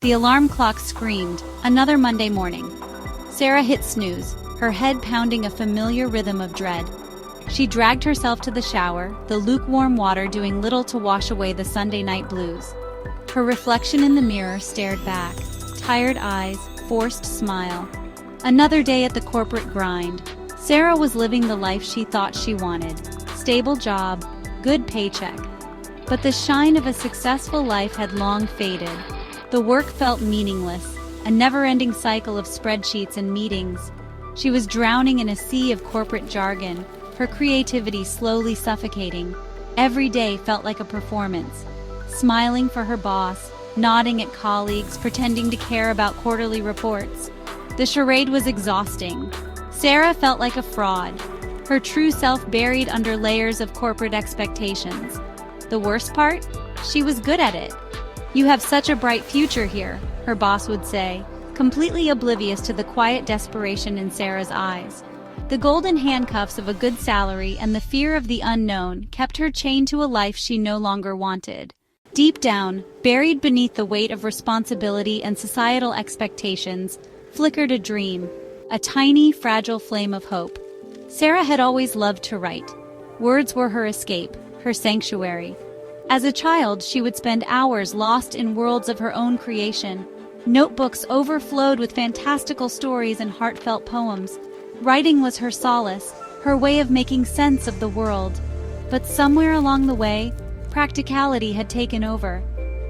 The alarm clock screamed, another Monday morning. Sarah hit snooze, her head pounding a familiar rhythm of dread. She dragged herself to the shower, the lukewarm water doing little to wash away the Sunday night blues. Her reflection in the mirror stared back, tired eyes, forced smile. Another day at the corporate grind. Sarah was living the life she thought she wanted. Stable job, good paycheck. But the shine of a successful life had long faded. The work felt meaningless, a never-ending cycle of spreadsheets and meetings. She was drowning in a sea of corporate jargon, her creativity slowly suffocating. Every day felt like a performance. Smiling for her boss, nodding at colleagues, pretending to care about quarterly reports. The charade was exhausting. Sarah felt like a fraud, her true self buried under layers of corporate expectations. The worst part? She was good at it. "You have such a bright future here," her boss would say, completely oblivious to the quiet desperation in Sarah's eyes. The golden handcuffs of a good salary and the fear of the unknown kept her chained to a life she no longer wanted. Deep down, buried beneath the weight of responsibility and societal expectations, flickered a dream, a tiny, fragile flame of hope. Sarah had always loved to write. Words were her escape, her sanctuary. As a child, she would spend hours lost in worlds of her own creation. Notebooks overflowed with fantastical stories and heartfelt poems. Writing was her solace, her way of making sense of the world. But somewhere along the way, practicality had taken over.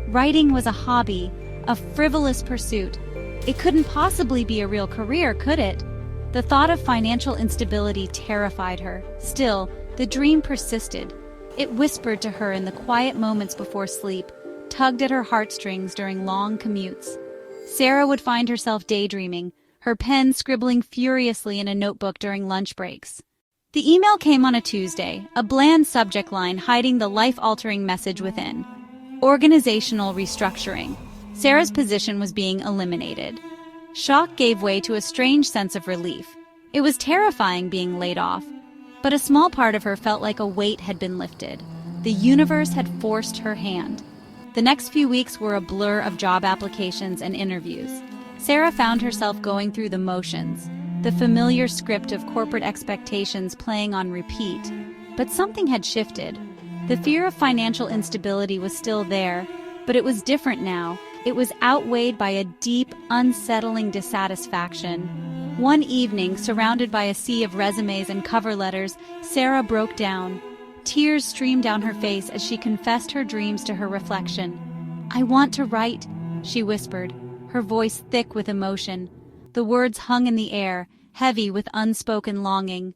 Writing was a hobby, a frivolous pursuit. It couldn't possibly be a real career, could it? The thought of financial instability terrified her. Still, the dream persisted. It whispered to her in the quiet moments before sleep, tugged at her heartstrings during long commutes. Sarah would find herself daydreaming, her pen scribbling furiously in a notebook during lunch breaks. The email came on a Tuesday, a bland subject line hiding the life-altering message within. Organizational restructuring. Sarah's position was being eliminated. Shock gave way to a strange sense of relief. It was terrifying being laid off, but a small part of her felt like a weight had been lifted. The universe had forced her hand. The next few weeks were a blur of job applications and interviews. Sarah found herself going through the motions, the familiar script of corporate expectations playing on repeat. But something had shifted. The fear of financial instability was still there, but it was different now. It was outweighed by a deep, unsettling dissatisfaction. One evening, surrounded by a sea of resumes and cover letters, Sarah broke down. Tears streamed down her face as she confessed her dreams to her reflection. "I want to write," she whispered, her voice thick with emotion. The words hung in the air, heavy with unspoken longing.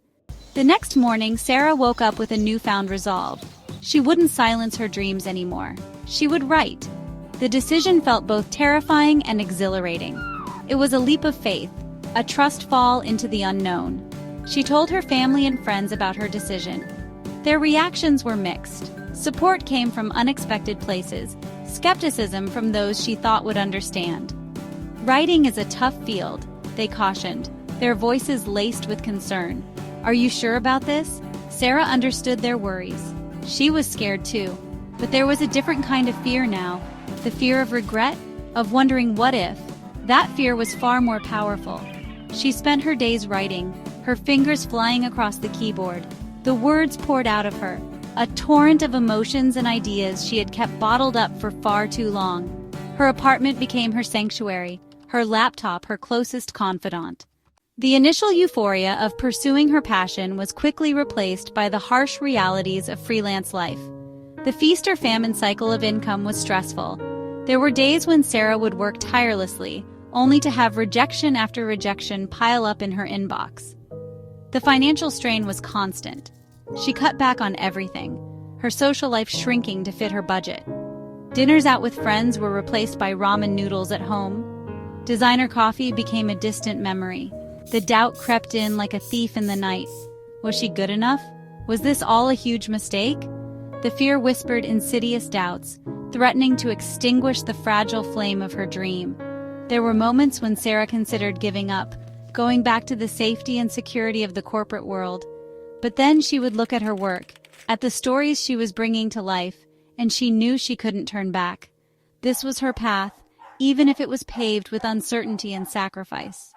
The next morning, Sarah woke up with a newfound resolve. She wouldn't silence her dreams anymore. She would write. The decision felt both terrifying and exhilarating. It was a leap of faith, a trust fall into the unknown. She told her family and friends about her decision. Their reactions were mixed. Support came from unexpected places, skepticism from those she thought would understand. "Writing is a tough field," they cautioned, their voices laced with concern. "Are you sure about this?" Sarah understood their worries. She was scared too, but there was a different kind of fear now. The fear of regret, of wondering what if. That fear was far more powerful. She spent her days writing, her fingers flying across the keyboard. The words poured out of her, a torrent of emotions and ideas she had kept bottled up for far too long. Her apartment became her sanctuary, her laptop her closest confidant. The initial euphoria of pursuing her passion was quickly replaced by the harsh realities of freelance life. The feast or famine cycle of income was stressful. There were days when Sarah would work tirelessly, only to have rejection after rejection pile up in her inbox. The financial strain was constant. She cut back on everything, her social life shrinking to fit her budget. Dinners out with friends were replaced by ramen noodles at home. Designer coffee became a distant memory. The doubt crept in like a thief in the night. Was she good enough? Was this all a huge mistake? The fear whispered insidious doubts, threatening to extinguish the fragile flame of her dream. There were moments when Sarah considered giving up, going back to the safety and security of the corporate world. But then she would look at her work, at the stories she was bringing to life, and she knew she couldn't turn back. This was her path, even if it was paved with uncertainty and sacrifice.